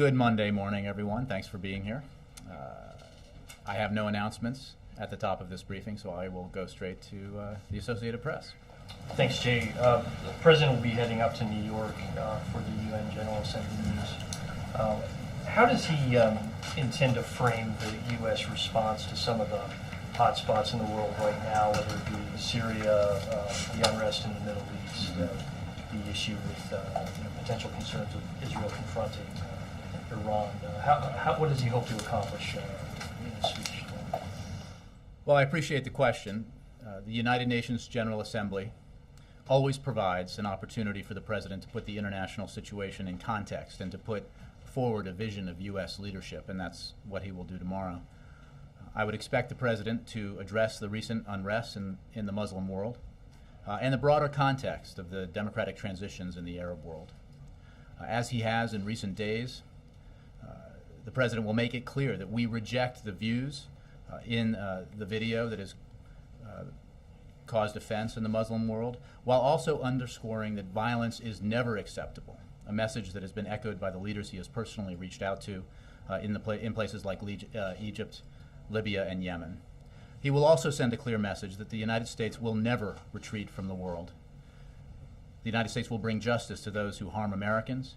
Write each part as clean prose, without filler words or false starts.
Good Monday morning, everyone. Thanks for being here. I have no announcements at the top of this briefing, so I will go straight to the Associated Press. Thanks, Jay. The President will be heading up to New York for the UN General Assembly meetings. How does he intend to frame the U.S. response to some of the hot spots in the world right now, whether it be Syria, the unrest in the Middle East, the issue with potential concerns of Israel confronting Iran? What does he hope to accomplish in his speech? Well, I appreciate the question. The United Nations General Assembly always provides an opportunity for the President to put the international situation in context and to put forward a vision of U.S. leadership, and that's what he will do tomorrow. I would expect the President to address the recent unrest in the Muslim world and the broader context of the democratic transitions in the Arab world. As he has in recent days, the President will make it clear that we reject the views in the video that has caused offense in the Muslim world, while also underscoring that violence is never acceptable, a message that has been echoed by the leaders he has personally reached out to in places like Egypt, Libya, and Yemen. He will also send a clear message that the United States will never retreat from the world. The United States will bring justice to those who harm Americans,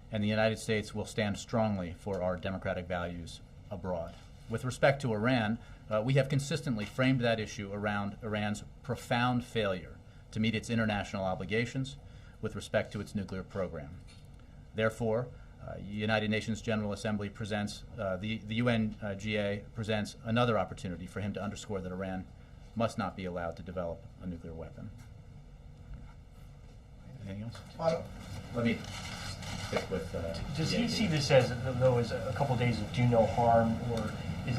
and the United States will stand strongly for our democratic values abroad. With respect to Iran, we have consistently framed that issue around Iran's profound failure to meet its international obligations with respect to its nuclear program. Therefore, United Nations General Assembly presents, the UNGA presents another opportunity for him to underscore that Iran must not be allowed to develop a nuclear weapon. Anything else? Let me stick with... Does he see this as a couple of days of do no harm, or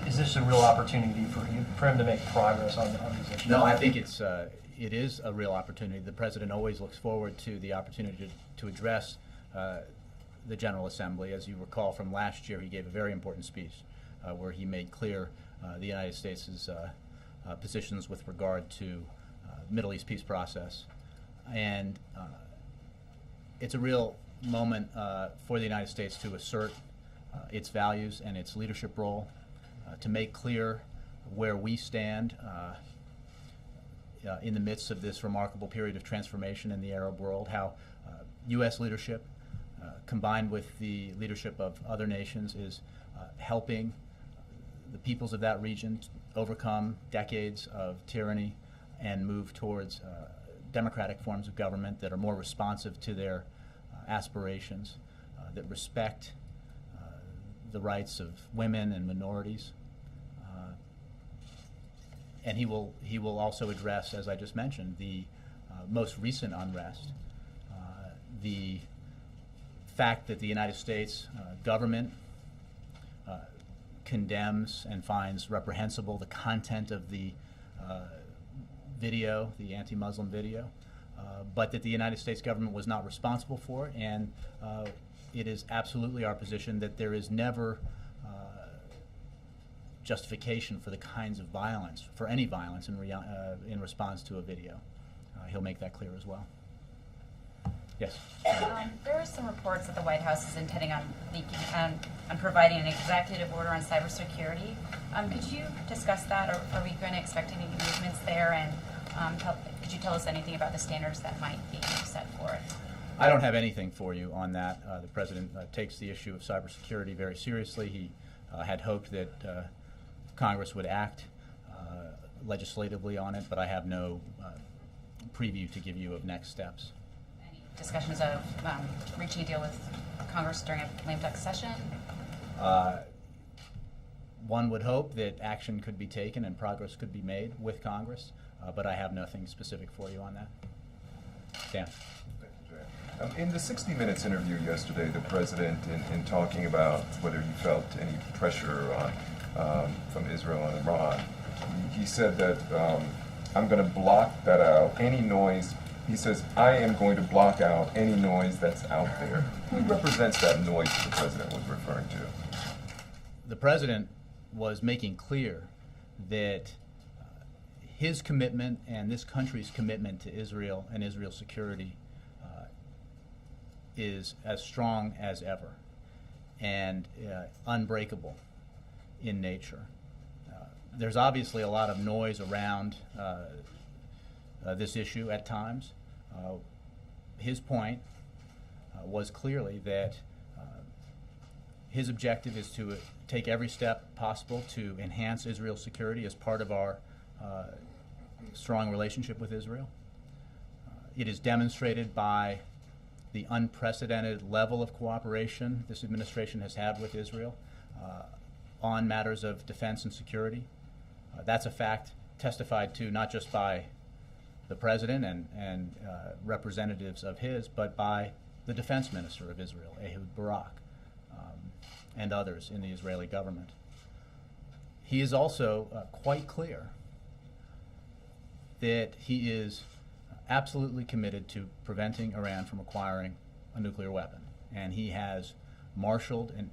is this a real opportunity for him to make progress on these issues? No, I think it is a real opportunity. The President always looks forward to the opportunity to address the General Assembly. As you recall from last year, he gave a very important speech where he made clear the United States' positions with regard to Middle East peace process. And it's a real moment for the United States to assert its values and its leadership role, to make clear where we stand in the midst of this remarkable period of transformation in the Arab world, how U.S. leadership combined with the leadership of other nations is helping the peoples of that region overcome decades of tyranny and move towards democratic forms of government that are more responsive to their aspirations, that respect the rights of women and minorities. And he will also address, as I just mentioned, the most recent unrest, the fact that the United States government condemns and finds reprehensible the content of the video, the anti-Muslim video, but that the United States government was not responsible for it, and it is absolutely our position that there is never justification for the kinds of violence, for any violence in response to a video. He'll make that clear as well. Yes. There are some reports that the White House is intending on providing an executive order on cybersecurity. Could you discuss that, or are we going to expect any movements there? And could you tell us anything about the standards that might be set for it? I don't have anything for you on that. The President takes the issue of cybersecurity very seriously. He had hoped that Congress would act legislatively on it, but I have no preview to give you of next steps. Discussions of reaching a deal with Congress during a lame duck session? One would hope that action could be taken and progress could be made with Congress, but I have nothing specific for you on that. Dan. Thank you, Jay. In the 60 Minutes interview yesterday, the President, in talking about whether he felt any pressure from Israel and Iran, he said that I'm going to block that out, any noise. He says, I am going to block out any noise that's out there. Who represents that noise that the President was referring to? The President was making clear that his commitment and this country's commitment to Israel and Israel's security is as strong as ever. and unbreakable in nature. There's obviously a lot of noise around this issue at times. His point was clearly that his objective is to take every step possible to enhance Israel's security as part of our strong relationship with Israel. It is demonstrated by the unprecedented level of cooperation this administration has had with Israel on matters of defense and security. That's a fact testified to not just by the president and representatives of his, but by the defense minister of Israel, Ehud Barak, and others in the Israeli government. He is also quite clear that he is absolutely committed to preventing Iran from acquiring a nuclear weapon. And he has marshaled a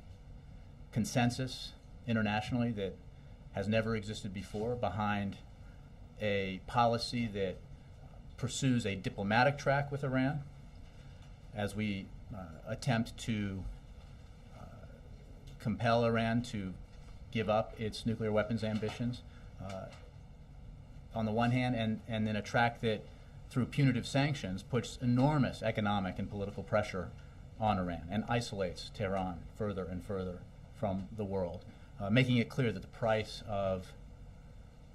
consensus internationally that has never existed before behind a policy that pursues a diplomatic track with Iran as we attempt to compel Iran to give up its nuclear weapons ambitions on the one hand, and then a track that through punitive sanctions puts enormous economic and political pressure on Iran and isolates Tehran further and further from the world, making it clear that the price of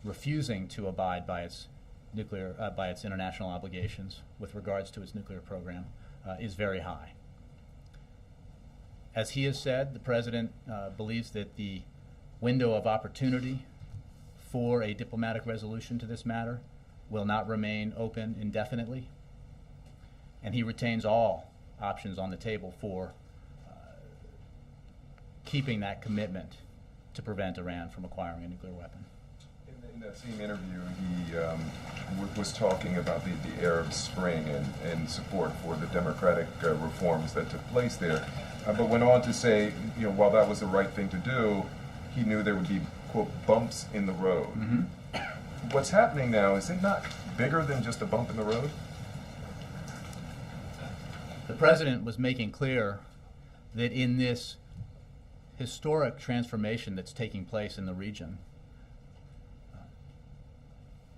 refusing to abide by its international obligations with regards to its nuclear program is very high. As he has said, the president believes that the window of opportunity for a diplomatic resolution to this matter will not remain open indefinitely, and he retains all options on the table for keeping that commitment to prevent Iran from acquiring a nuclear weapon. In that same interview, he was talking about the Arab Spring and support for the democratic reforms that took place there, but went on to say, while that was the right thing to do, he knew there would be, quote, bumps in the road. Mm-hmm. What's happening now, is it not bigger than just a bump in the road? The president was making clear that in this historic transformation that's taking place in the region,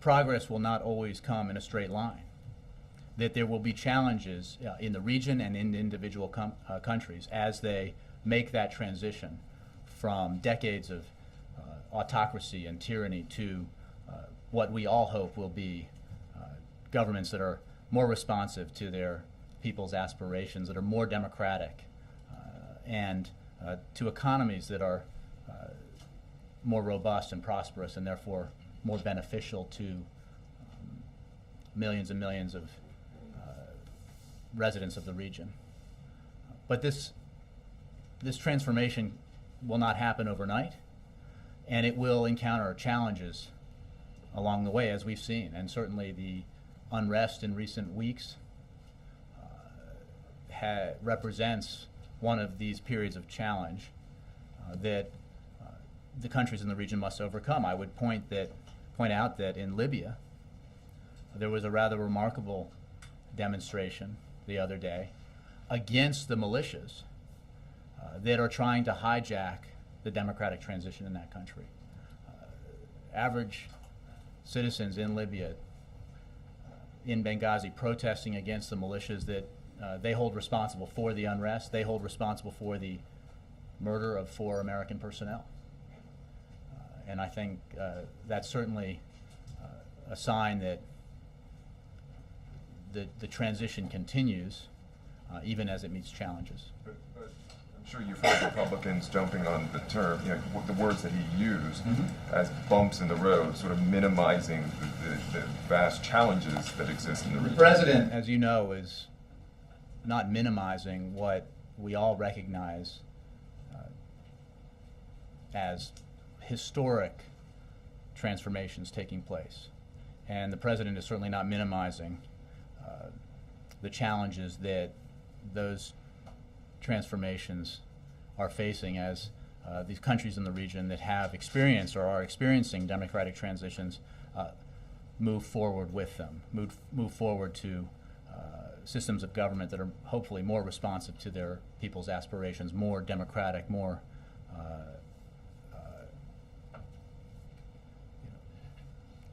progress will not always come in a straight line, that there will be challenges in the region and in individual countries as they make that transition from decades of autocracy and tyranny to what we all hope will be governments that are more responsive to their people's aspirations, that are more democratic, and to economies that are more robust and prosperous and therefore more beneficial to millions and millions of residents of the region. But this transformation will not happen overnight, and it will encounter challenges along the way, as we've seen, and certainly the unrest in recent weeks represents one of these periods of challenge that the countries in the region must overcome. I would point out that in Libya, there was a rather remarkable demonstration the other day against the militias that are trying to hijack the democratic transition in that country. Average citizens in Libya, in Benghazi, protesting against the militias that they hold responsible for the unrest. They hold responsible for the murder of 4 American personnel. And I think that's certainly a sign that the transition continues, even as it meets challenges. But I'm sure you've heard Republicans jumping on the term, the words that he used as bumps in the road, sort of minimizing the vast challenges that exist in the region. The president, as you know, is not minimizing what we all recognize as historic transformations taking place. And the president is certainly not minimizing the challenges that those transformations are facing as these countries in the region that have experienced or are experiencing democratic transitions move forward with them, move forward to systems of government that are hopefully more responsive to their people's aspirations, more democratic, more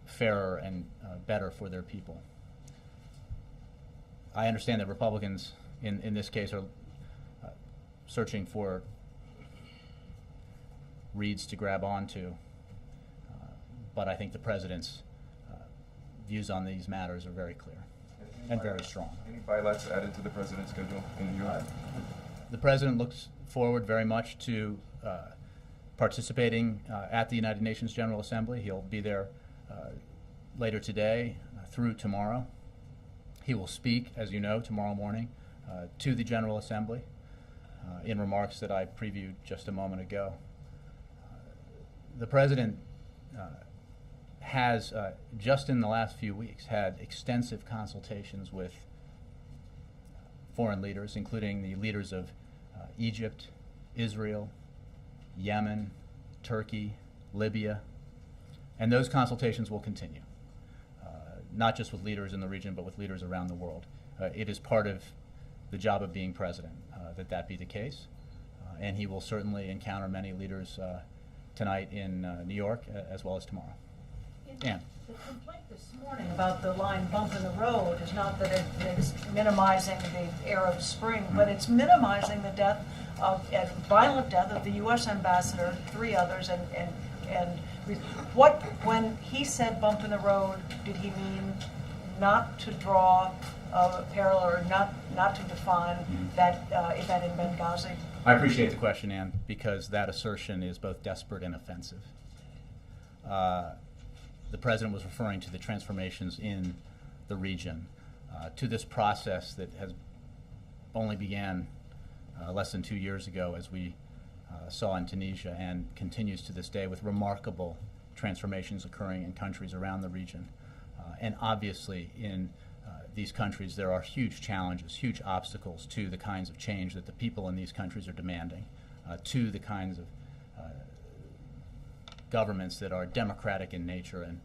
fairer and better for their people. I understand that Republicans in this case are searching for reeds to grab onto, but I think the President's views on these matters are very clear and very strong. Any bilats added to the President's schedule in New York? The President looks forward very much to participating at the United Nations General Assembly. He'll be there later today through tomorrow. He will speak, as you know, tomorrow morning to the General Assembly in remarks that I previewed just a moment ago. The President has, just in the last few weeks, had extensive consultations with foreign leaders, including the leaders of Egypt, Israel, Yemen, Turkey, Libya, and those consultations will continue, not just with leaders in the region, but with leaders around the world. It is part of the job of being president that be the case, and he will certainly encounter many leaders tonight in New York as well as tomorrow. Ann. The complaint this morning about the line bump in the road is not that it is minimizing the Arab Spring, but it's minimizing the death of, violent death of the U.S. ambassador, 3 others, and what, when he said bump in the road, did he mean not to draw a parallel or not to define that event in Benghazi? I appreciate the question, Ann, because that assertion is both desperate and offensive. The President was referring to the transformations in the region, to this process that has only began less than 2 years ago, as we saw in Tunisia, and continues to this day with remarkable transformations occurring in countries around the region. And obviously in these countries there are huge challenges, huge obstacles to the kinds of change that the people in these countries are demanding, to the kinds of governments that are democratic in nature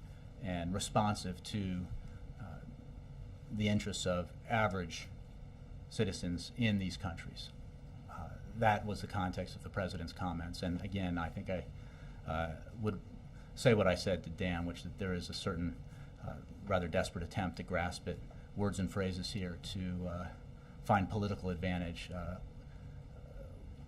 and responsive to the interests of average citizens in these countries. That was the context of the President's comments, and again, I think I would say what I said to Dan, which that there is a certain rather desperate attempt to grasp at words and phrases here to find political advantage,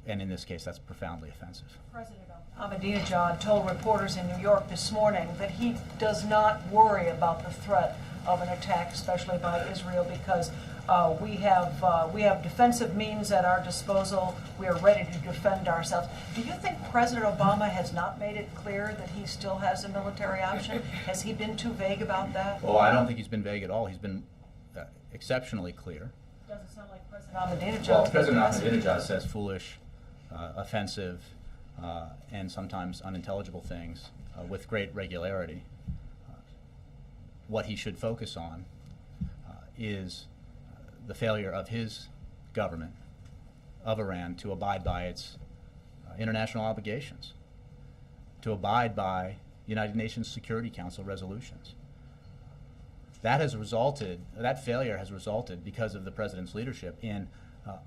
and in this case that's profoundly offensive. President Ahmadinejad told reporters in New York this morning that he does not worry about the threat of an attack, especially by Israel, because we have defensive means at our disposal. We are ready to defend ourselves. Do you think President Obama has not made it clear that he still has a military option? Has he been too vague about that? Well, I don't think he's been vague at all. He's been exceptionally clear. Doesn't sound like President Ahmadinejad. Well, President Ahmadinejad says foolish, offensive, and sometimes unintelligible things with great regularity. What he should focus on is the failure of his government, of Iran, to abide by its international obligations, to abide by United Nations Security Council resolutions. That failure has resulted, because of the President's leadership, in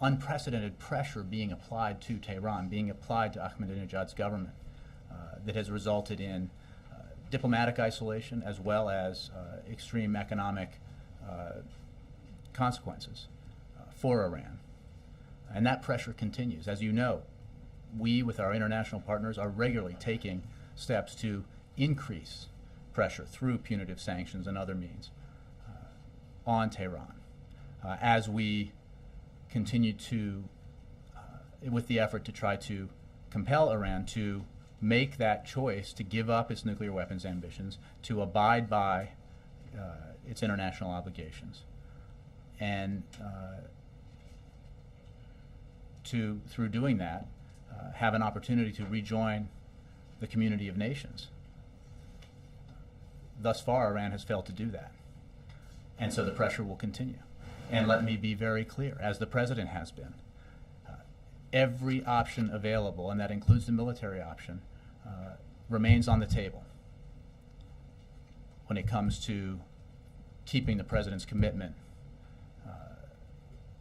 unprecedented pressure being applied to Tehran, being applied to Ahmadinejad's government, that has resulted in diplomatic isolation as well as extreme economic consequences for Iran. And that pressure continues. As you know, we, with our international partners, are regularly taking steps to increase pressure through punitive sanctions and other means on Tehran, as we continue to, with the effort to try to compel Iran to make that choice to give up its nuclear weapons ambitions, to abide by its international obligations, and to, through doing that, have an opportunity to rejoin the community of nations. Thus far, Iran has failed to do that, and so the pressure will continue. And let me be very clear, as the President has been, every option available, and that includes the military option, remains on the table when it comes to keeping the President's commitment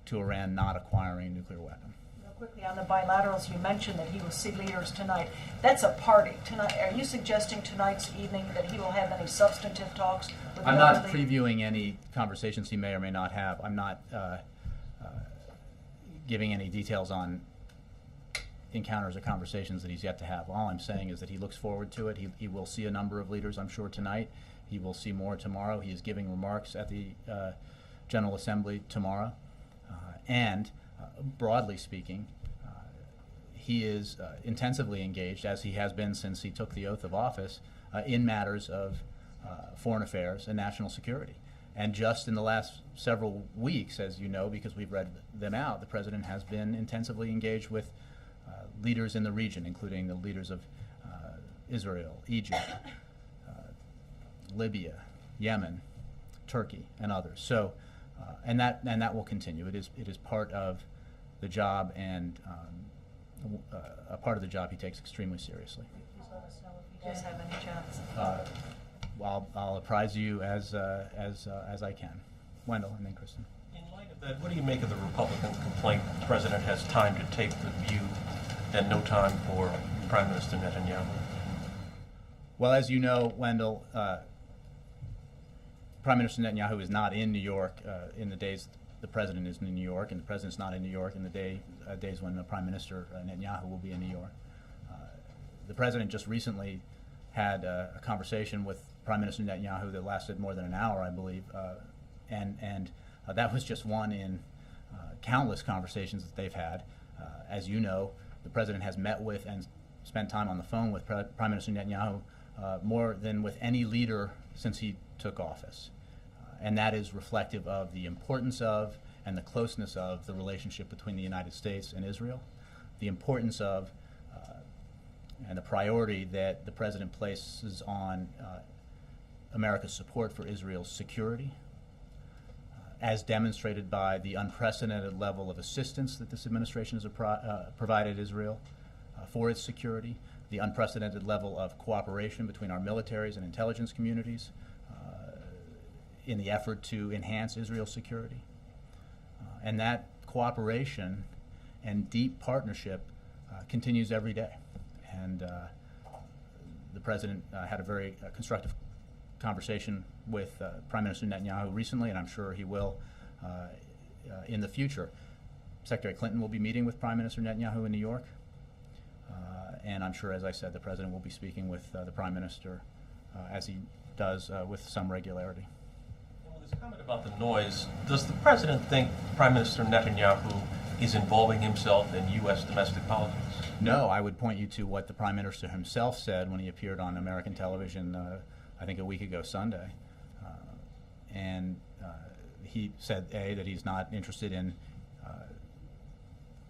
to Iran not acquiring a nuclear weapon. Real quickly, on the bilaterals, you mentioned that he will see leaders tonight. That's a party. Tonight, are you suggesting tonight's evening that he will have any substantive talks with I'm the not other leaders? previewing any conversations he may or may not have. I'm not giving any details on encounters or conversations that he's yet to have. All I'm saying is that he looks forward to it. He will see a number of leaders, I'm sure, tonight. He will see more tomorrow. He is giving remarks at the General Assembly tomorrow. And broadly speaking, he is intensively engaged, as he has been since he took the oath of office, in matters of foreign affairs and national security. And just in the last several weeks, as you know, because we've read them out, the President has been intensively engaged with leaders in the region, including the leaders of Israel, Egypt, Libya, Yemen, Turkey, and others. So, and that will continue. It is part of the job, and a part of the job he takes extremely seriously. Please let us know if he does have any chance. Well, I'll apprise you as I can. Wendell, and then Kristen. In light of that, what do you make of the Republican complaint the President has time to take the view and no time for Prime Minister Netanyahu? Well, as you know, Wendell, Prime Minister Netanyahu is not in New York in the days the President is in New York, and the President's not in New York in the days when Prime Minister Netanyahu will be in New York. The President just recently had a conversation with Prime Minister Netanyahu that lasted more than an hour, I believe, and that was just one in countless conversations that they've had. As you know, the President has met with and spent time on the phone with Prime Minister Netanyahu more than with any leader since he took office. And that is reflective of the importance of and the closeness of the relationship between the United States and Israel, the importance of and the priority that the President places on America's support for Israel's security, as demonstrated by the unprecedented level of assistance that this administration has provided Israel for its security, the unprecedented level of cooperation between our militaries and intelligence communities in the effort to enhance Israel's security. And that cooperation and deep partnership continues every day. And the President had a very constructive conversation with Prime Minister Netanyahu recently, and I'm sure he will in the future. Secretary Clinton will be meeting with Prime Minister Netanyahu in New York, and I'm sure, as I said, the President will be speaking with the Prime Minister as he does with some regularity. Well, this comment about the noise, does the President think Prime Minister Netanyahu is involving himself in U.S. domestic politics? No, I would point you to what the Prime Minister himself said when he appeared on American television, I think a week ago Sunday. And he said, A, that he's not interested in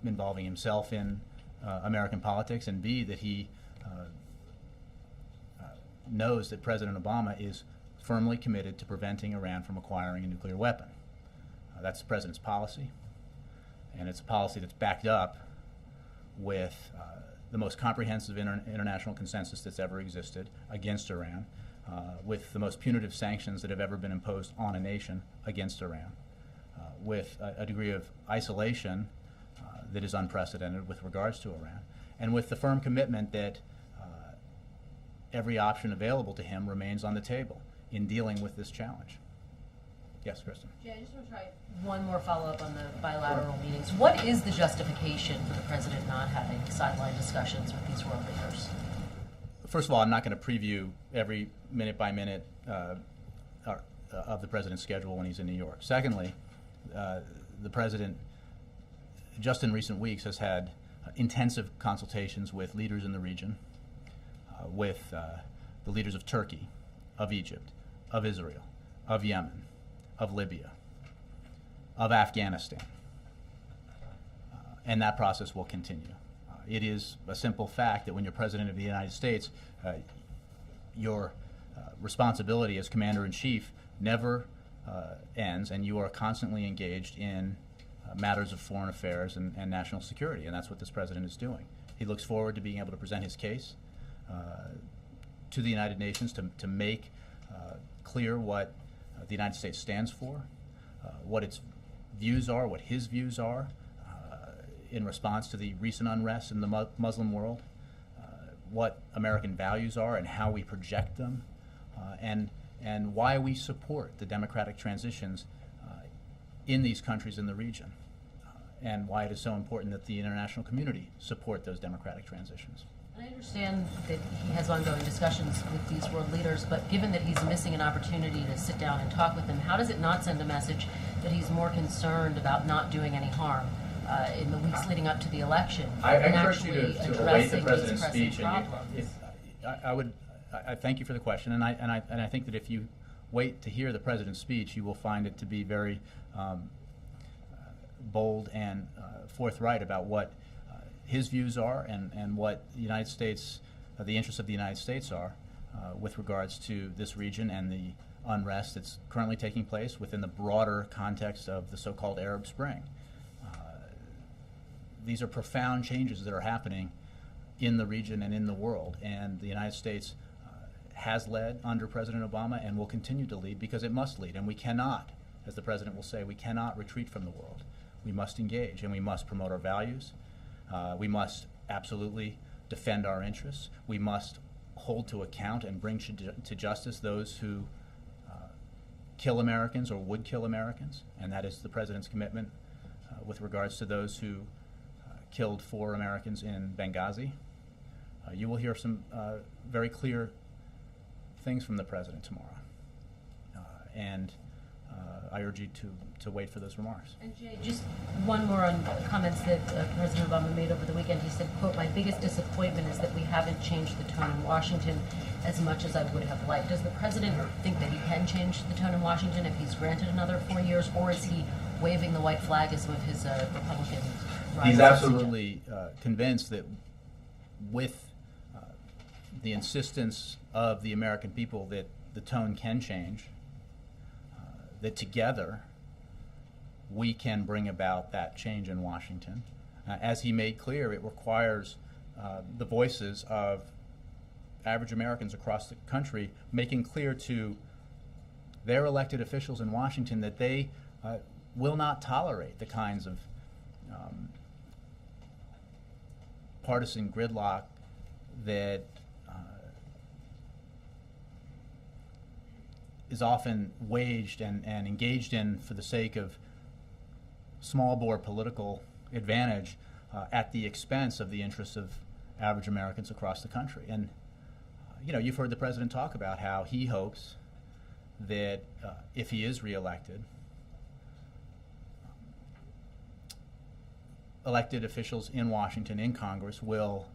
involving himself in American politics, and B, that he knows that President Obama is firmly committed to preventing Iran from acquiring a nuclear weapon. That's the President's policy, and it's a policy that's backed up with the most comprehensive international consensus that's ever existed against Iran, with the most punitive sanctions that have ever been imposed on a nation against Iran, with a degree of isolation that is unprecedented with regards to Iran, and with the firm commitment that every option available to him remains on the table in dealing with this challenge. Yes, Kristen. Jay, I just want to try one more follow-up on the bilateral meetings. What is the justification for the President not having sideline discussions with these world leaders? First of all, I'm not going to preview every minute by minute of the President's schedule when he's in New York. Secondly, the President, just in recent weeks, has had intensive consultations with leaders in the region, with the leaders of Turkey, of Egypt, of Israel, of Yemen, of Libya, of Afghanistan. And that process will continue. It is a simple fact that when you're President of the United States, your responsibility as Commander-in-Chief never ends, and you are constantly engaged in matters of foreign affairs and national security, and that's what this President is doing. He looks forward to being able to present his case to the United Nations to make clear what the United States stands for, what its views are, what his views are in response to the recent unrest in the Muslim world, what American values are and how we project them, and why we support the democratic transitions in these countries in the region, and why it is so important that the international community support those democratic transitions. And I understand that he has ongoing discussions with these world leaders, but given that he's missing an opportunity to sit down and talk with them, how does it not send a message that he's more concerned about not doing any harm in the weeks leading up to the election and actually addressing these pressing problems? I thank you for the question, and I think that if you wait to hear the president's speech, you will find it to be very bold and forthright about what his views are and what the United States, the interests of the United States are with regards to this region and the unrest that's currently taking place within the broader context of the so-called Arab Spring. These are profound changes that are happening in the region and in the world, and the United States has led under President Obama and will continue to lead because it must lead, and we cannot, as the president will say, we cannot retreat from the world. We must engage, and we must promote our values. We must absolutely defend our interests. We must hold to account and bring to justice those who kill Americans or would kill Americans, and that is the president's commitment with regards to those who killed 4 Americans in Benghazi. You will hear some very clear things from the president tomorrow, and I urge you to wait for those remarks. And Jay, just one more on comments that President Obama made over the weekend. He said, quote, "My biggest disappointment is that we haven't changed the tone in Washington as much as I would have liked." Does the president think that he can change the tone in Washington if he's granted another 4 years, or is he waving the white flag as some of his Republican rivals? He's absolutely convinced that with the insistence of the American people that the tone can change, that together we can bring about that change in Washington. As he made clear, it requires the voices of average Americans across the country making clear to their elected officials in Washington that they will not tolerate the kinds of partisan gridlock that is often waged and engaged in for the sake of small bore political advantage at the expense of the interests of average Americans across the country. And you've heard the president talk about how he hopes that if he is reelected, elected officials in Washington, in Congress, will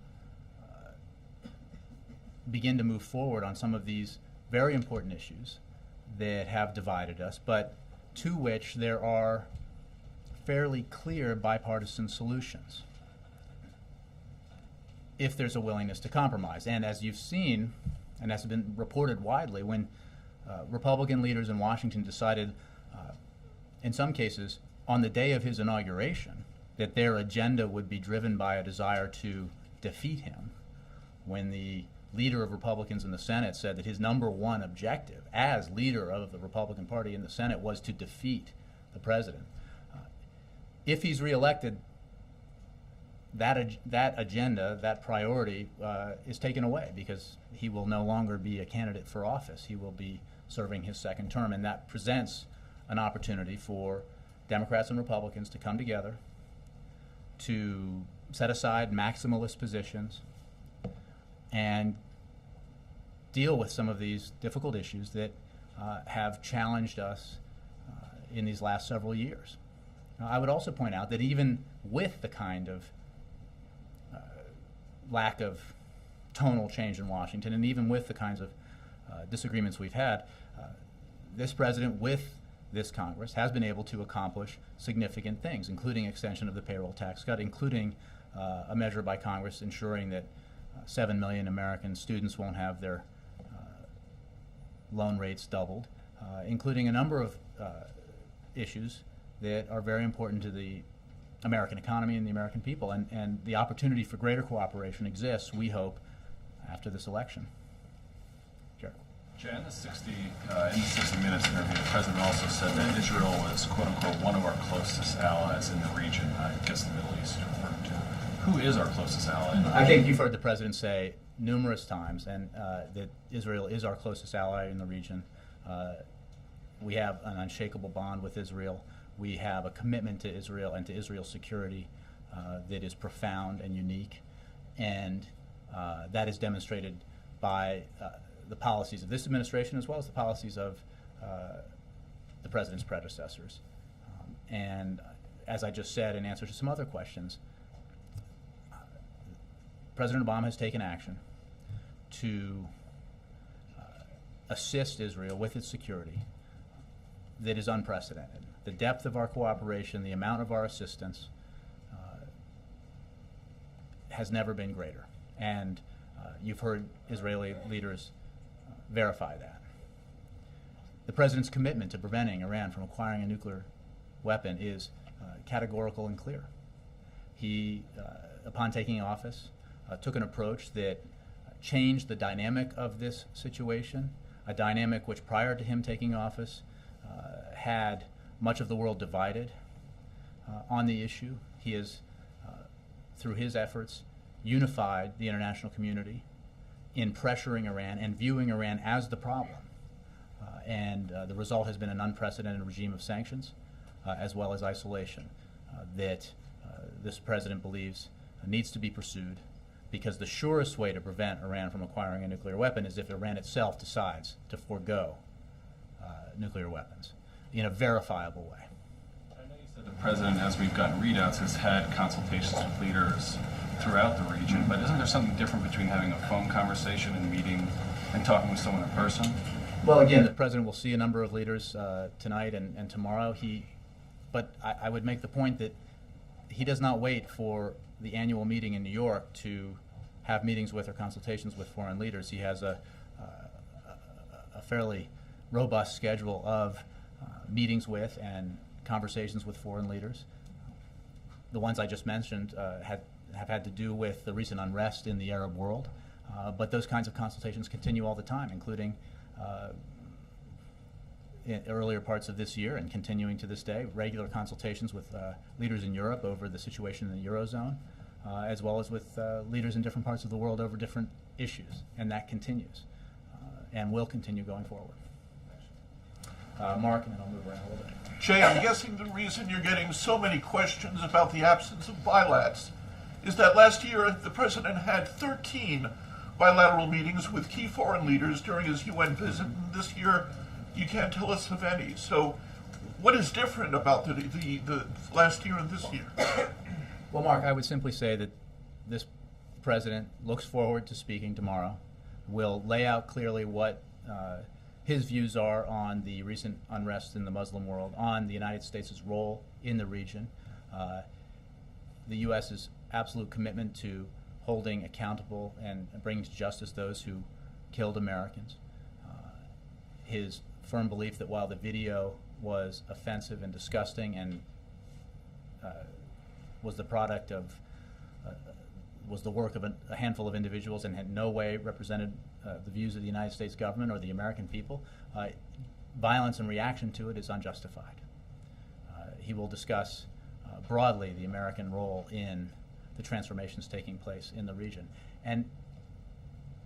begin to move forward on some of these very important issues that have divided us, but to which there are fairly clear bipartisan solutions if there's a willingness to compromise. And as you've seen, and has been reported widely, when Republican leaders in Washington decided, in some cases, on the day of his inauguration, that their agenda would be driven by a desire to defeat him, when the leader of Republicans in the Senate said that his number one objective as leader of the Republican Party in the Senate was to defeat the president. If he's reelected, that agenda, that priority is taken away because he will no longer be a candidate for office. He will be serving his second term, and that presents an opportunity for Democrats and Republicans to come together to set aside maximalist positions and deal with some of these difficult issues that have challenged us in these last several years. I would also point out that even with the kind of lack of tonal change in Washington, and even with the kinds of disagreements we've had, this president with this Congress has been able to accomplish significant things, including extension of the payroll tax cut, including a measure by Congress ensuring that 7 million American students won't have their loan rates doubled, including a number of issues that are very important to the American economy and the American people. And the opportunity for greater cooperation exists, we hope, after this election. Sure. Jay, in the 60 Minutes interview, the president also said that Israel was, quote unquote, one of our closest allies in the region. I guess the Middle East you're referring to. Who is our closest ally? I think you've heard the president say numerous times that Israel is our closest ally in the region. We have an unshakable bond with Israel. We have a commitment to Israel and to Israel's security that is profound and unique, and that is demonstrated by the policies of this administration as well as the policies of the president's predecessors. And as I just said in answer to some other questions, President Obama has taken action to assist Israel with its security that is unprecedented. The depth of our cooperation, the amount of our assistance has never been greater. And you've heard Israeli leaders verify that. The president's commitment to preventing Iran from acquiring a nuclear weapon is categorical and clear. He, upon taking office, took an approach that changed the dynamic of this situation, a dynamic which prior to him taking office had much of the world divided on the issue. He has, through his efforts, unified the international community in pressuring Iran and viewing Iran as the problem. And the result has been an unprecedented regime of sanctions as well as isolation that this president believes needs to be pursued, because the surest way to prevent Iran from acquiring a nuclear weapon is if Iran itself decides to forego nuclear weapons in a verifiable way. I know you said the president, as we've gotten readouts, has had consultations with leaders throughout the region, but isn't there something different between having a phone conversation and meeting and talking with someone in person? Well, again, the president will see a number of leaders tonight and tomorrow. But I would make the point that he does not wait for the annual meeting in New York to have meetings with or consultations with foreign leaders. He has a fairly robust schedule of meetings with and conversations with foreign leaders. The ones I just mentioned have had to do with the recent unrest in the Arab world, but those kinds of consultations continue all the time, including in earlier parts of this year and continuing to this day, regular consultations with leaders in Europe over the situation in the Eurozone, as well as with leaders in different parts of the world over different issues, and that continues and will continue going forward. Mark, and then I'll move around a little bit. Jay, I'm guessing the reason you're getting so many questions about the absence of bilats is that last year the president had 13 bilateral meetings with key foreign leaders during his UN visit, and this year you can't tell us of any. So what is different about the last year and this year? Well, Mark, I would simply say that this president looks forward to speaking tomorrow. Will lay out clearly what his views are on the recent unrest in the Muslim world, on the United States' role in the region, the U.S.'s absolute commitment to holding accountable and bringing to justice those who killed Americans, his firm belief that while the video was offensive and disgusting and was the product of was the work of a handful of individuals and had no way represented the views of the United States government or the American people, violence and reaction to it is unjustified. He will discuss broadly the American role in the transformations taking place in the region. And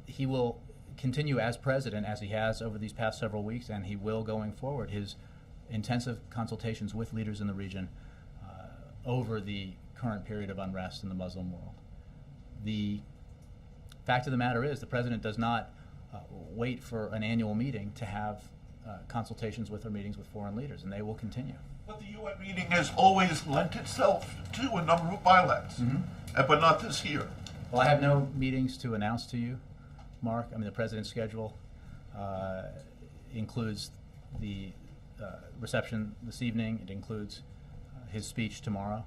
he will continue as president, as he has over these past several weeks, and he will going forward, his intensive consultations with leaders in the region over the current period of unrest in the Muslim world. The fact of the matter is the president does not wait for an annual meeting to have consultations with or meetings with foreign leaders, and they will continue. But the UN meeting has always lent itself to a number of bilats, but not this year. Well, I have no meetings to announce to you, Mark. I mean, the president's schedule includes the reception this evening. It includes his speech tomorrow.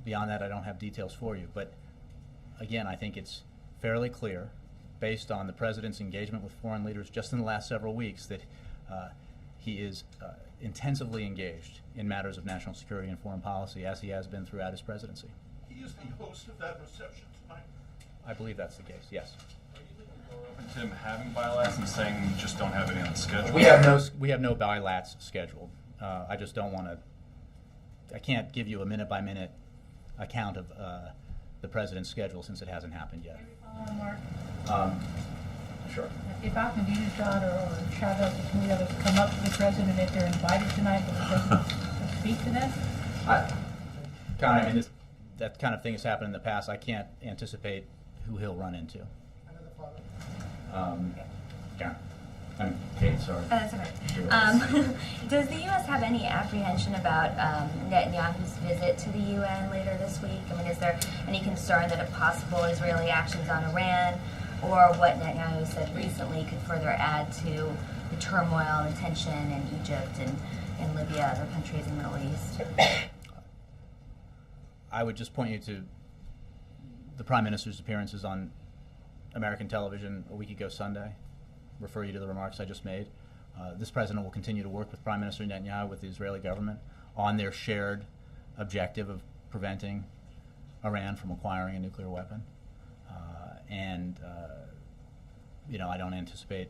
Beyond that, I don't have details for you. But again, I think it's fairly clear, based on the president's engagement with foreign leaders just in the last several weeks, that he is intensively engaged in matters of national security and foreign policy, as he has been throughout his presidency. He is the host of that reception tonight. I believe that's the case, yes. Are you thinking Open to him having bilats and saying we just don't have any on the schedule? We have no bilats scheduled. I just don't want to. I can't give you a minute-by-minute account of the president's schedule since it hasn't happened yet. Mark, Sure. if Ahmadinejad or Chavez or some of the others come up to the president, if they're invited tonight, will the president speak to them? That kind of thing has happened in the past. I can't anticipate who he'll run into. Karen. I'm Kate, sorry. That's okay. Does the U.S. have any apprehension about Netanyahu's visit to the UN later this week? I mean, is there any concern that a possible Israeli actions on Iran or what Netanyahu said recently could further add to the turmoil and tension in Egypt and in Libya, other countries in the Middle East? I would just point you to the Prime Minister's appearances on American television a week ago Sunday. Refer you to the remarks I just made. This president will continue to work with Prime Minister Netanyahu, with the Israeli government, on their shared objective of preventing Iran from acquiring a nuclear weapon. I don't anticipate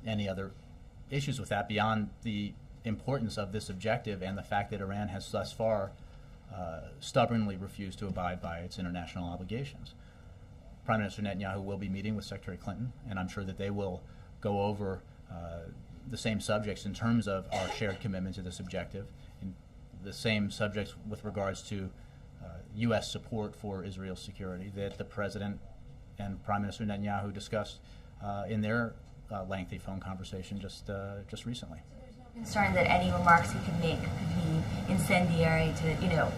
any other issues with that beyond the importance of this objective and the fact that Iran has thus far stubbornly refused to abide by its international obligations. Prime Minister Netanyahu will be meeting with Secretary Clinton, and I'm sure that they will go over the same subjects in terms of our shared commitment to this objective, and the same subjects with regards to U.S. support for Israel's security that the President and Prime Minister Netanyahu discussed in their lengthy phone conversation just recently. So there's no concern that any remarks he could make could be incendiary to,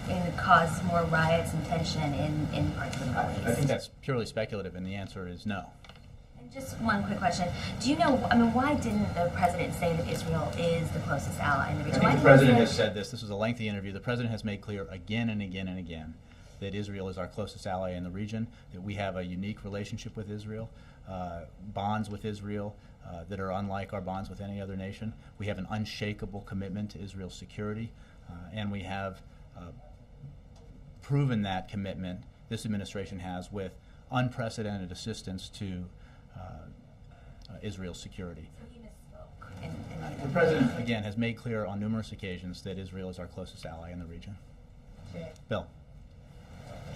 and cause more riots and tension in parts of the Middle East? I think that's purely speculative, and the answer is no. And just one quick question. Do you know, why didn't the president say that Israel is the closest ally in the region? I think the president has said this. This was a lengthy interview. The president has made clear again and again and again that Israel is our closest ally in the region, that we have a unique relationship with Israel, bonds with Israel that are unlike our bonds with any other nation. We have an unshakable commitment to Israel's security, and we have proven that commitment, this administration has, with unprecedented assistance to Israel's security. So he misspoke. The president, again, has made clear on numerous occasions that Israel is our closest ally in the region. Bill.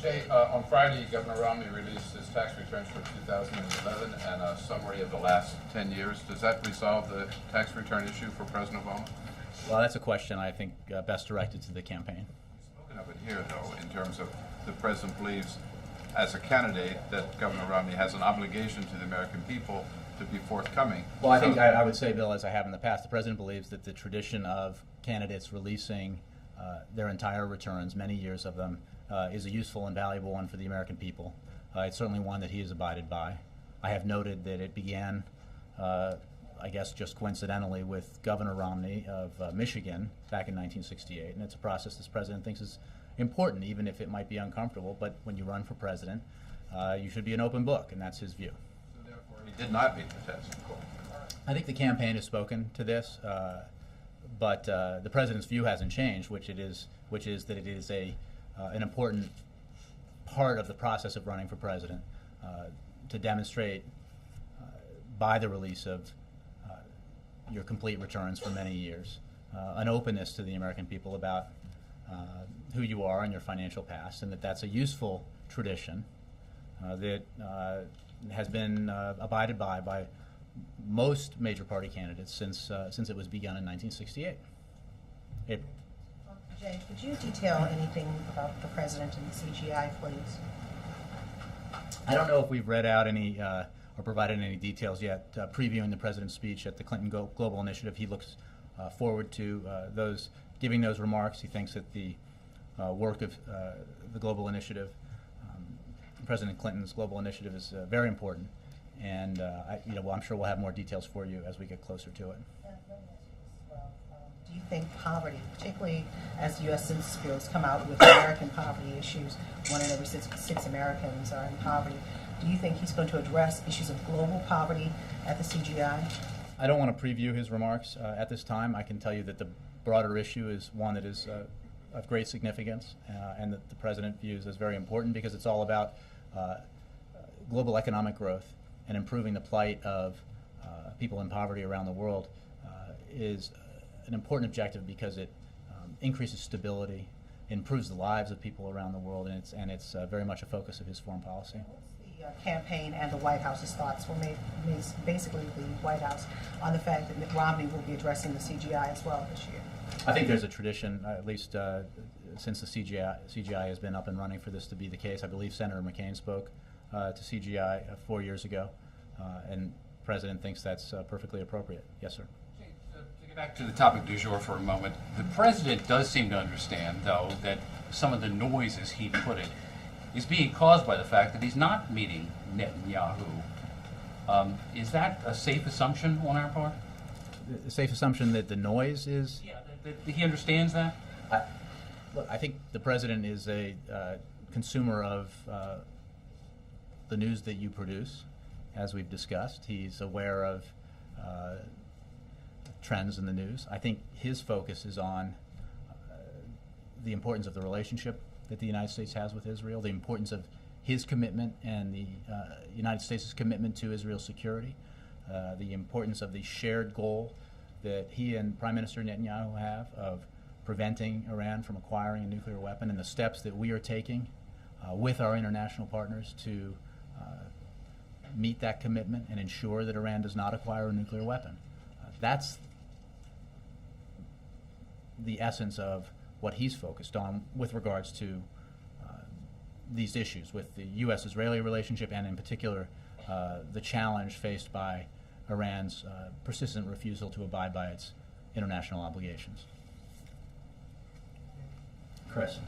Jay, on Friday, Governor Romney released his tax returns for 2011 and a summary of the last 10 years. Does that resolve the tax return issue for President Obama? Well, that's a question I think best directed to the campaign. Spoken of it here, though, in terms of the president believes, as a candidate, that Governor Romney has an obligation to the American people to be forthcoming. Well, I think I would say, Bill, as I have in the past, the president believes that the tradition of candidates releasing their entire returns, many years of them, is a useful and valuable one for the American people. It's certainly one that he has abided by. I have noted that it began, I guess just coincidentally, with Governor Romney of Michigan back in 1968, and it's a process this president thinks is important, even if it might be uncomfortable. But when you run for president, you should be an open book, and that's his view. So therefore, he did not meet the test. I think the campaign has spoken to this, but the president's view hasn't changed, which is that it is an important part of the process of running for president to demonstrate by the release of your complete returns for many years an openness to the American people about who you are and your financial past, and that's a useful tradition that has been abided by most major party candidates since it was begun in 1968. April. Jay, could you detail anything about the president and the CGI, please? I don't know if we've read out any or provided any details yet. Previewing the president's speech at the Clinton Global Initiative, he looks forward to giving those remarks. He thinks that the work of the Global Initiative, President Clinton's Global Initiative, is very important. And I'm sure we'll have more details for you as we get closer to it. Do you think poverty, particularly as the U.S. Census Bureau has come out with American poverty issues, 1 in every six Americans are in poverty, do you think he's going to address issues of global poverty at the CGI? I don't want to preview his remarks at this time. I can tell you that the broader issue is one that is of great significance and that the president views as very important, because it's all about global economic growth and improving the plight of people in poverty around the world is an important objective because it increases stability, improves the lives of people around the world, and it's very much a focus of his foreign policy. What's the campaign and the White House's thoughts were made, basically the White House, on the fact that Mitt Romney will be addressing the CGI as well this year? I think there's a tradition, at least since the CGI has been up and running, for this to be the case. I believe Senator McCain spoke to CGI 4 years ago, and the President thinks that's perfectly appropriate. Yes, sir. To get back to the topic du jour for a moment, the President does seem to understand, though, that some of the noise, as he put it, is being caused by the fact that he's not meeting Netanyahu. Is that a safe assumption on our part? A safe assumption that the noise is? Yeah, that he understands that? Look, I think the President is a consumer of the news that you produce, as we've discussed. He's aware of trends in the news. I think his focus is on the importance of the relationship that the United States has with Israel, the importance of his commitment and the United States' commitment to Israel's security, the importance of the shared goal that he and Prime Minister Netanyahu have of preventing Iran from acquiring a nuclear weapon, and the steps that we are taking with our international partners to meet that commitment and ensure that Iran does not acquire a nuclear weapon. That's the essence of what he's focused on with regards to these issues with the U.S.-Israeli relationship, and in particular the challenge faced by Iran's persistent refusal to abide by its international obligations. Chris.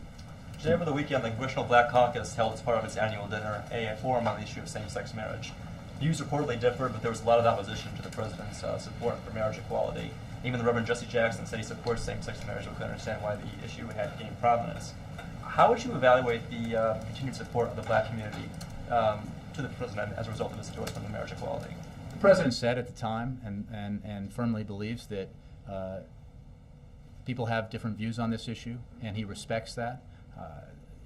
Today over the weekend, the Congressional Black Caucus held as part of its annual dinner a forum on the issue of same-sex marriage. Views reportedly differed, but there was a lot of opposition to the president's support for marriage equality. Even the Reverend Jesse Jackson said he supports same-sex marriage, but couldn't understand why the issue had gained prominence. How would you evaluate the continued support of the black community to the president as a result of his endorsement of marriage equality? The president said at the time and firmly believes that people have different views on this issue, and he respects that.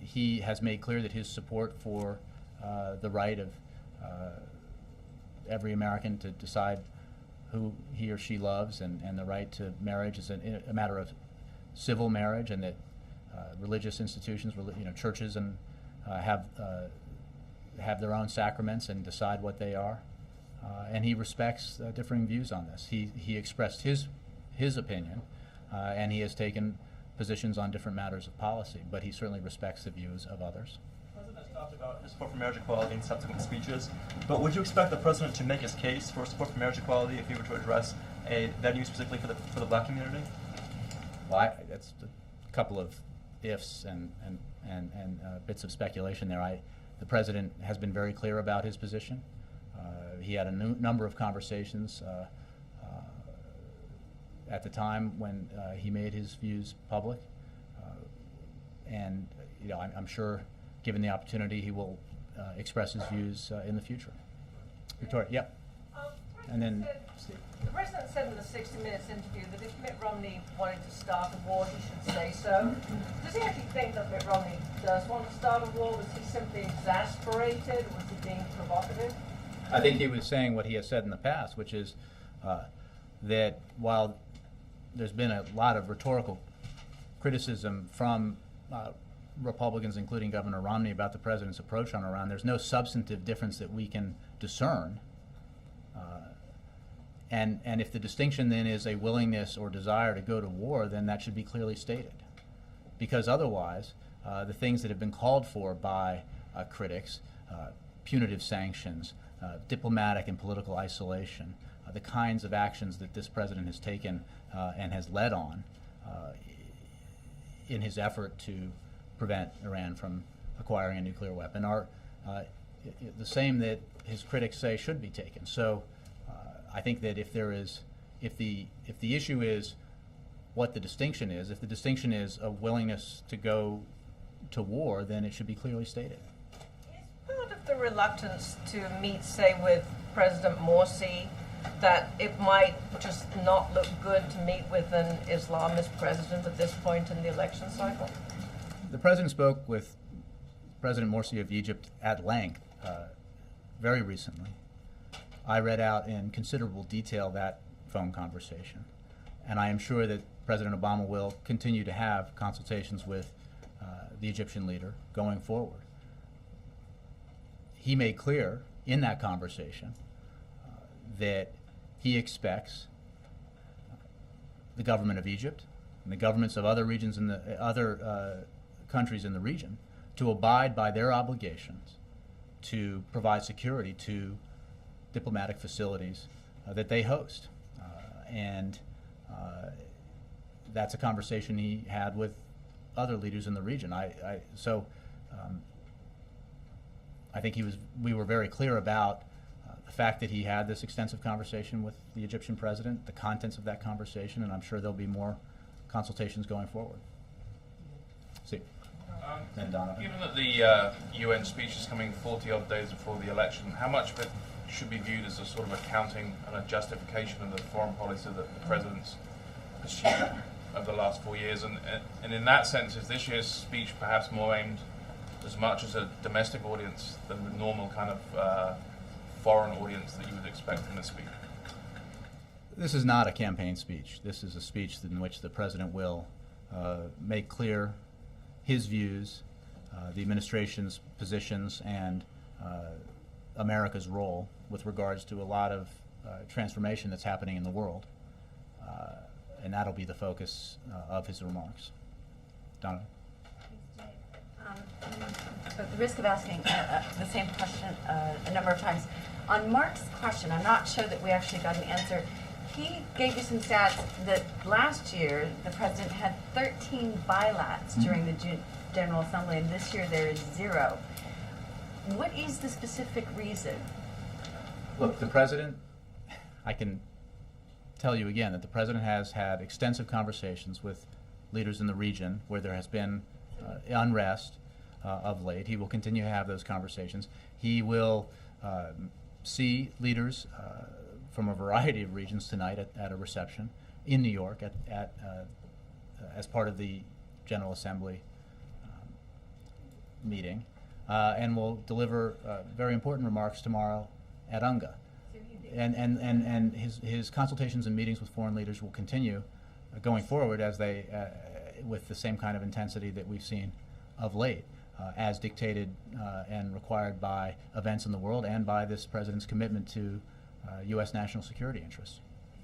He has made clear that his support for the right of every American to decide who he or she loves, and the right to marriage is a matter of civil marriage, and that religious institutions, churches, and have their own sacraments and decide what they are. And he respects differing views on this. He expressed his opinion, and he has taken positions on different matters of policy, but he certainly respects the views of others. The president has talked about his support for marriage equality in subsequent speeches, but would you expect the president to make his case for support for marriage equality if he were to address that issue specifically for the black community? Well, that's a couple of ifs and bits of speculation there. The president has been very clear about his position. He had a number of conversations at the time when he made his views public, and I'm sure, given the opportunity, he will express his views in the future. Victoria, yep. And then Steve. The president said in the 60 Minutes interview that if Mitt Romney wanted to start a war, he should say so. Does he actually think that Mitt Romney does want to start a war? Was he simply exasperated? Was he being provocative? I think he was saying what he has said in the past, which is that while there's been a lot of rhetorical criticism from Republicans, including Governor Romney, about the president's approach on Iran, there's no substantive difference that we can discern. And if the distinction then is a willingness or desire to go to war, then that should be clearly stated. Because otherwise, the things that have been called for by critics, punitive sanctions, diplomatic and political isolation, the kinds of actions that this president has taken and has led on in his effort to prevent Iran from acquiring a nuclear weapon are the same that his critics say should be taken. So I think that if the issue is what the distinction is, if the distinction is a willingness to go to war, then it should be clearly stated. Is part of the reluctance to meet, say, with President Morsi, that it might just not look good to meet with an Islamist president at this point in the election cycle? The president spoke with President Morsi of Egypt at length very recently, I read out in considerable detail that phone conversation. And I am sure that President Obama will continue to have consultations with the Egyptian leader going forward. He made clear in that conversation that he expects the government of Egypt and the governments of other regions in the other countries in the region to abide by their obligations to provide security to diplomatic facilities that they host. And that's a conversation he had with other leaders in the region. I think we were very clear about the fact that he had this extensive conversation with the Egyptian president, the contents of that conversation, and I'm sure there'll be more consultations going forward. See. Given that the UN speech is coming 40-odd days before the election, how much of it should be viewed as a sort of accounting and a justification of the foreign policy that the president's pursued over the last 4 years? And in that sense, is this year's speech perhaps more aimed as much as a domestic audience than the normal kind of foreign audience that you would expect from a speech? This is not a campaign speech. This is a speech in which the president will make clear his views, the administration's positions, and America's role with regards to a lot of transformation that's happening in the world. And that'll be the focus of his remarks. Donna? At the risk of asking the same question a number of times, on Mark's question, I'm not sure that we actually got an answer. He gave you some stats that last year the president had 13 bilats during the General Assembly, and this year there is 0. What is the specific reason? Look, the president, I can tell you again that the president has had extensive conversations with leaders in the region where there has been unrest of late. He will continue to have those conversations. He will see leaders from a variety of regions tonight at a reception in New York as part of the General Assembly meeting, and will deliver very important remarks tomorrow at UNGA. And his consultations and meetings with foreign leaders will continue going forward as they with the same kind of intensity that we've seen of late, as dictated and required by events in the world and by this president's commitment to U.S. national security interests.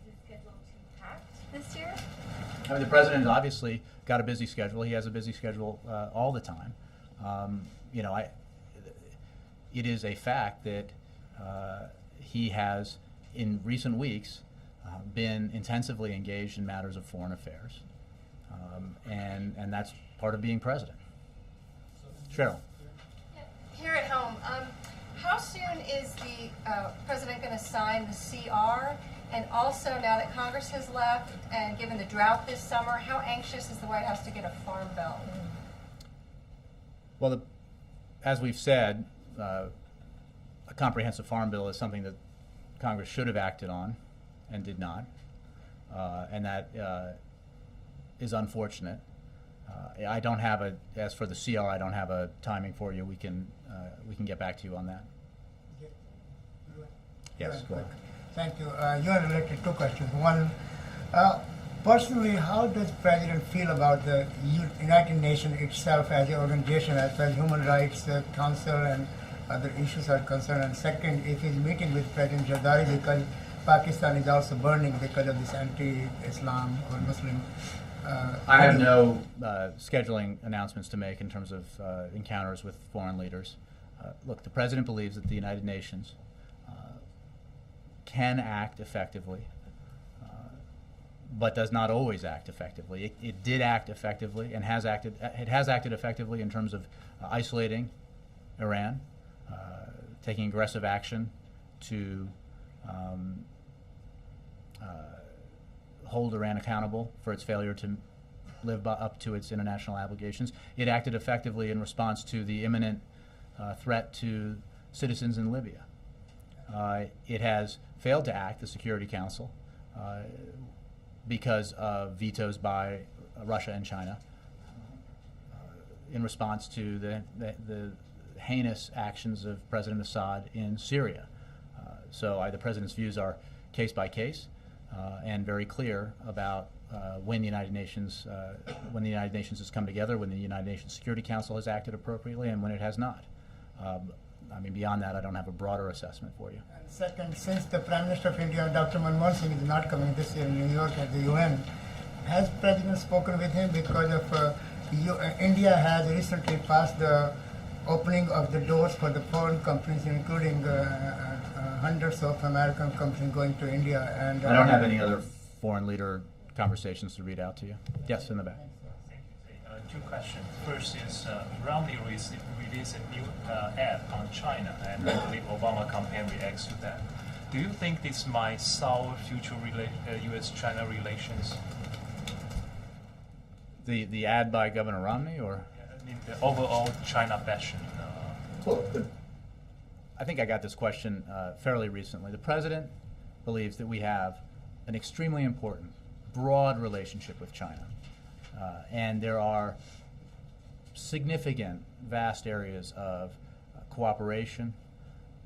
Is the schedule too packed this year? I mean, the president has obviously got a busy schedule. He has a busy schedule all the time. It is a fact that he has, in recent weeks, been intensively engaged in matters of foreign affairs, and that's part of being president. Cheryl. Here at home, how soon is the president going to sign the CR? And also, now that Congress has left, and given the drought this summer, how anxious is the White House to get a farm bill? Well, as we've said, a comprehensive farm bill is something that Congress should have acted on and did not, and that is unfortunate. I don't have as for the CR, I don't have a timing for you. We can get back to you on that. Yes, go ahead. Thank you. You are related 2 questions. One, personally, how does the President feel about the United Nations itself as an organization, as far as Human Rights Council and other issues are concerned? And second, if he's meeting with President Zardari because Pakistan is also burning because of this anti-Islam or Muslim. I have no scheduling announcements to make in terms of encounters with foreign leaders. Look, the President believes that the United Nations can act effectively, but does not always act effectively. It did act effectively and has acted. It has acted effectively in terms of isolating Iran, taking aggressive action to hold Iran accountable for its failure to live up to its international obligations. It acted effectively in response to the imminent threat to citizens in Libya. It has failed to act, the Security Council, because of vetoes by Russia and China in response to the heinous actions of President Assad in Syria. So the President's views are case by case and very clear about when the United Nations has come together, when the United Nations Security Council has acted appropriately, and when it has not. I mean, beyond that, I don't have a broader assessment for you. And second, since the Prime Minister of India, Dr. Manmohan Singh, is not coming this year in New York at the UN, has President spoken with him because of India has recently passed the opening of the doors for the foreign companies, including hundreds of American companies going to India. And I don't have any other foreign leader conversations to read out to you. Yes, in the back. Two questions. First is Romney released a new ad on China, and I believe Obama campaign reacts to that. Do you think this might sour future U.S.-China relations? The ad by Governor Romney, or? I mean, the overall China bashing. Well, I think I got this question fairly recently. The President believes that we have an extremely important, broad relationship with China. And there are significant, vast areas of cooperation,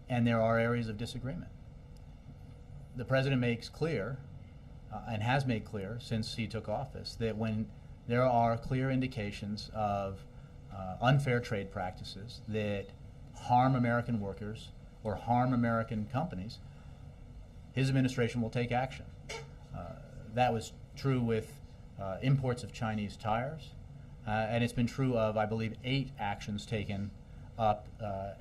and there are areas of disagreement. The President makes clear, and has made clear since he took office, that when there are clear indications of unfair trade practices that harm American workers or harm American companies, his administration will take action. That was true with imports of Chinese tires, and it's been true of, I believe, 8 actions taken up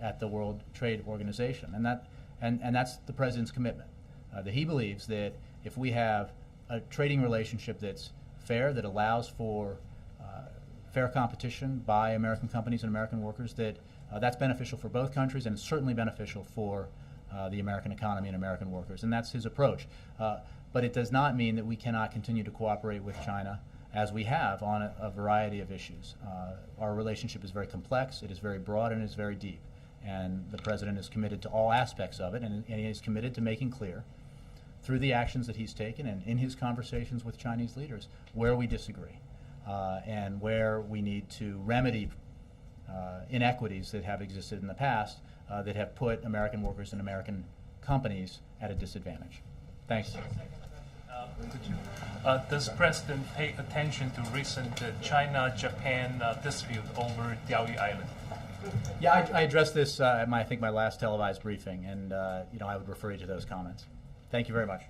at the World Trade Organization, and that's the President's commitment. That he believes that if we have a trading relationship that's fair, that allows for fair competition by American companies and American workers, that that's beneficial for both countries, and it's certainly beneficial for the American economy and American workers, and that's his approach. But it does not mean that we cannot continue to cooperate with China as we have on a variety of issues. Our relationship is very complex, it is very broad, and it is very deep. And the President is committed to all aspects of it, and he is committed to making clear through the actions that he's taken and in his conversations with Chinese leaders where we disagree and where we need to remedy inequities that have existed in the past that have put American workers and American companies at a disadvantage. Thanks. Does President pay attention to recent China-Japan dispute over Diaoyu Island? Yeah, I addressed this at I think my last televised briefing, and I would refer you to those comments. Thank you very much.